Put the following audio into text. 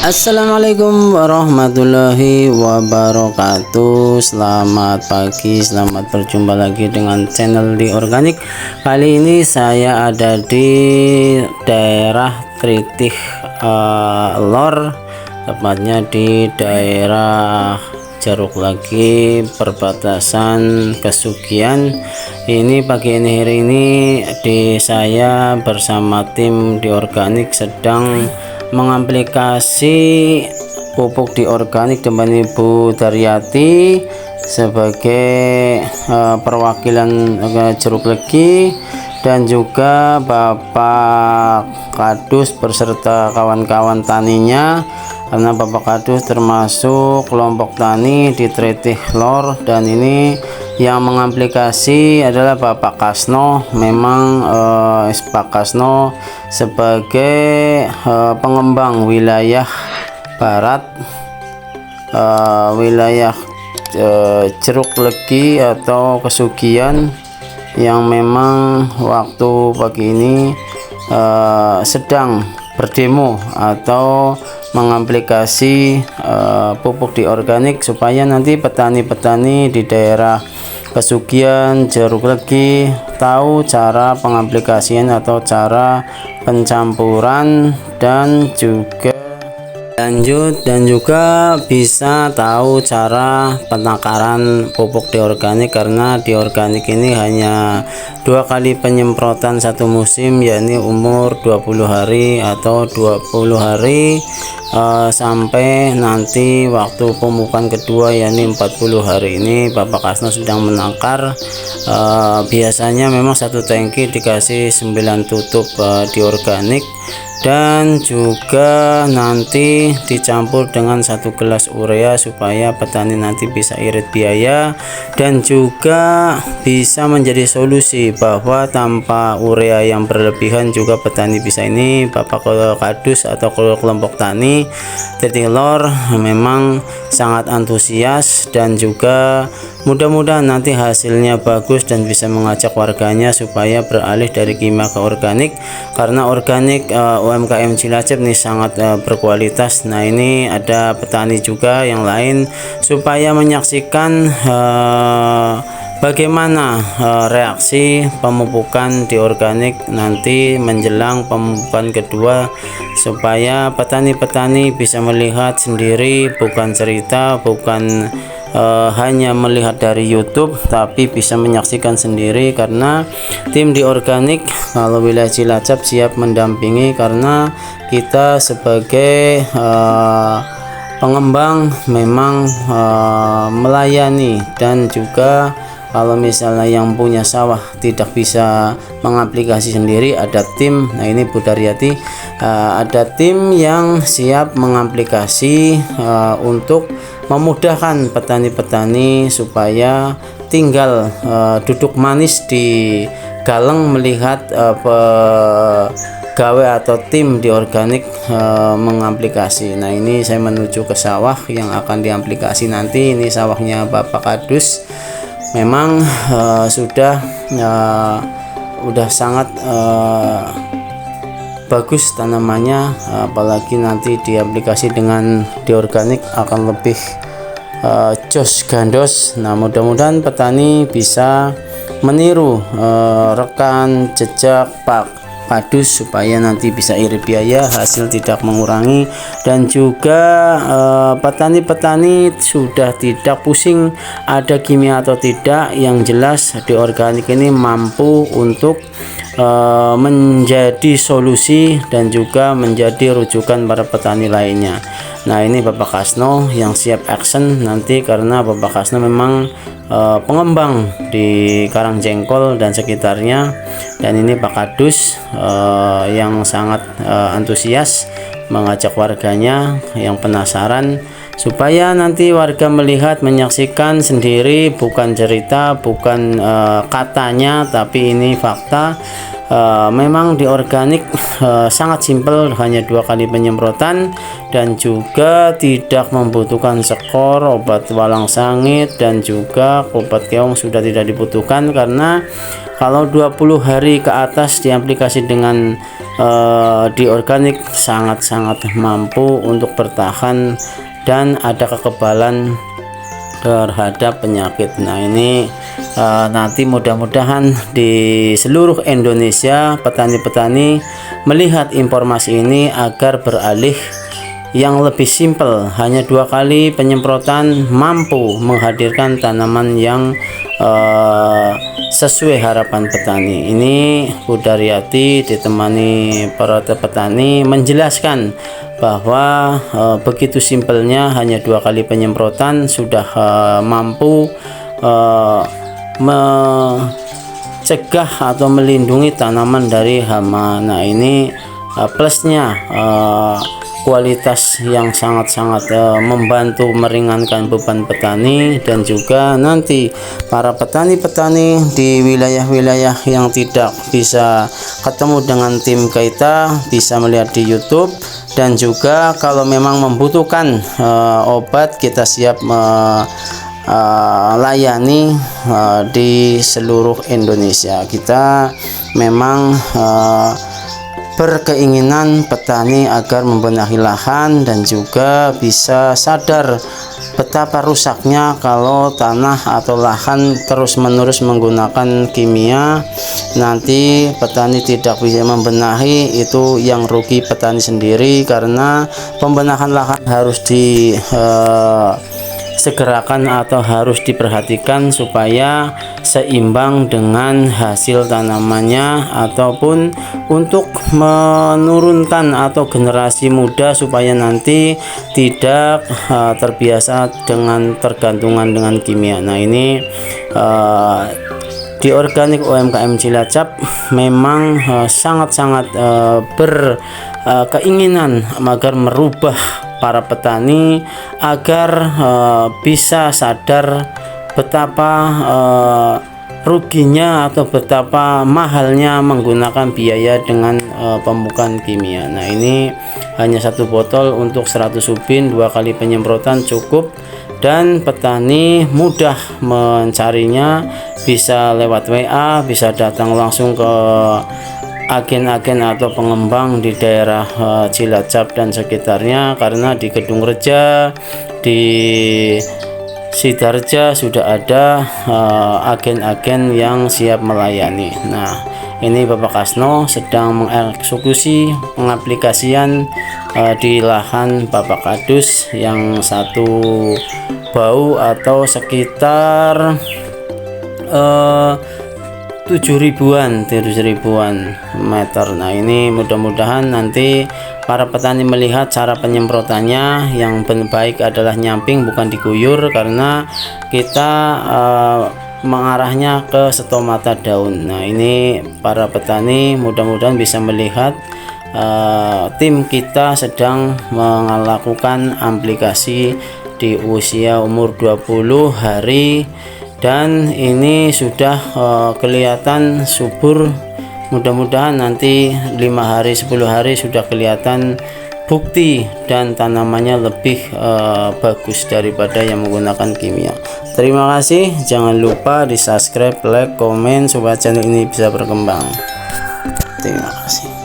Assalamualaikum warahmatullahi wabarakatuh. Selamat pagi, selamat berjumpa lagi dengan channel di Organik. Kali ini saya ada di daerah Tritih Lor, tepatnya di daerah Jeruk Legi, perbatasan Kesugian. Ini pagi hari ini saya bersama tim di Organik sedang mengaplikasi pupuk di Organik dengan Ibu Daryati sebagai perwakilan Jeruk Legi, dan juga Bapak Kadus beserta kawan-kawan taninya, karena Bapak Kadus termasuk kelompok tani di Tritih Lor, dan ini yang mengaplikasi adalah Bapak Kasno. Memang Pak Kasno sebagai pengembang wilayah barat, wilayah Jeruk Legi atau Kesugian, yang memang waktu pagi ini sedang berdemo atau mengaplikasi pupuk di Organik supaya nanti petani-petani di daerah Kesugian, Jeruk Legi tahu cara pengaplikasian atau cara pencampuran, dan juga bisa tahu cara penakaran pupuk di Organik, karena di Organik ini hanya 2 kali penyemprotan satu musim, yakni umur 20 hari atau 20 hari sampai nanti waktu pemupukan kedua, yakni 40 hari. Ini Bapak Kasno sedang menakar. Biasanya memang satu tangki dikasih 9 tutup di Organik, dan juga nanti dicampur dengan 1 gelas urea supaya petani nanti bisa irit biaya, dan juga bisa menjadi solusi bahwa tanpa urea yang berlebihan juga petani bisa. Ini Bapak Kadus atau kelompok tani Tritih Lor memang sangat antusias, dan juga mudah-mudahan nanti hasilnya bagus dan bisa mengajak warganya supaya beralih dari kimia ke Organik, karena Organik UMKM Cilacap nih sangat berkualitas. Nah, ini ada petani juga yang lain supaya menyaksikan bagaimana reaksi pemupukan di Organik nanti menjelang pemupukan kedua, supaya petani-petani bisa melihat sendiri, bukan cerita, bukan hanya melihat dari YouTube, tapi bisa menyaksikan sendiri. Karena tim di Organik kalau wilayah Cilacap siap mendampingi, karena kita sebagai pengembang memang melayani, dan juga kalau misalnya yang punya sawah tidak bisa mengaplikasi sendiri, ada tim. Nah, ini Bu Daryati, ada tim yang siap mengaplikasi untuk memudahkan petani-petani supaya tinggal duduk manis di galeng melihat pegawai atau tim di Organik mengaplikasi. Nah, ini saya menuju ke sawah yang akan diaplikasi nanti. Ini sawahnya Bapak Kadus. Memang sudah sangat bagus tanamannya, apalagi nanti diaplikasi dengan di Organik akan lebih jos gandos. Nah, mudah-mudahan petani bisa meniru rekan jejak Pak Kadus supaya nanti bisa irit biaya, hasil tidak mengurangi, dan juga petani-petani sudah tidak pusing ada kimia atau tidak. Yang jelas di Organik ini mampu untuk menjadi solusi dan juga menjadi rujukan para petani lainnya. Nah, ini Bapak Kasno yang siap action nanti, karena Bapak Kasno memang pengembang di Karangjengkol dan sekitarnya, dan ini Pak Kadus yang sangat antusias mengajak warganya yang penasaran, supaya nanti warga melihat, menyaksikan sendiri, bukan cerita, bukan katanya, tapi ini fakta. Memang di Organik sangat simpel, hanya 2 kali penyemprotan, dan juga tidak membutuhkan skor, obat walang sangit, dan juga obat keong sudah tidak dibutuhkan, karena kalau 20 hari ke atas diaplikasi dengan di organik sangat-sangat mampu untuk bertahan dan ada kekebalan terhadap penyakit. Nah ini nanti mudah-mudahan di seluruh Indonesia petani-petani melihat informasi ini agar beralih yang lebih simpel, hanya 2 kali penyemprotan mampu menghadirkan tanaman yang sesuai harapan petani. Ini Bu Daryati ditemani para petani menjelaskan bahwa begitu simpelnya hanya 2 kali penyemprotan sudah mampu mencegah atau melindungi tanaman dari hama. Nah ini plusnya kualitas yang sangat-sangat membantu meringankan beban petani, dan juga nanti para petani-petani di wilayah-wilayah yang tidak bisa ketemu dengan tim kita bisa melihat di YouTube, dan juga kalau memang membutuhkan obat kita siap layani di seluruh Indonesia. Kita memang berkeinginan petani agar membenahi lahan dan juga bisa sadar betapa rusaknya kalau tanah atau lahan terus-menerus menggunakan kimia. Nanti petani tidak bisa membenahi, itu yang rugi petani sendiri, karena pembenahan lahan harus segerakan atau harus diperhatikan supaya seimbang dengan hasil tanamannya, ataupun untuk menurunkan atau generasi muda supaya nanti tidak terbiasa dengan tergantungan dengan kimia. Nah ini di organik UMKM Cilacap memang sangat-sangat berkeinginan agar merubah para petani agar bisa sadar betapa ruginya atau betapa mahalnya menggunakan biaya dengan pemupukan kimia. Nah ini hanya 1 botol untuk 100 ubin, 2 kali penyemprotan cukup, dan petani mudah mencarinya, bisa lewat WA, bisa datang langsung ke agen-agen atau pengembang di daerah Cilacap dan sekitarnya, karena di Kedung Reja, di Sidarja sudah ada agen-agen yang siap melayani. Nah ini Bapak Kasno sedang mengeksekusi pengaplikasian di lahan Bapak Kadus yang 1 bau atau sekitar 7.000-an meter. Nah ini mudah-mudahan nanti para petani melihat cara penyemprotannya yang baik adalah nyamping, bukan diguyur, karena kita mengarahnya ke stomata daun. Nah ini para petani mudah-mudahan bisa melihat tim kita sedang melakukan aplikasi di usia umur 20 hari, dan ini sudah kelihatan subur. Mudah-mudahan nanti 5 hari 10 hari sudah kelihatan bukti dan tanamannya lebih bagus daripada yang menggunakan kimia. Terima kasih, jangan lupa di subscribe, like, komen supaya channel ini bisa berkembang. Terima kasih.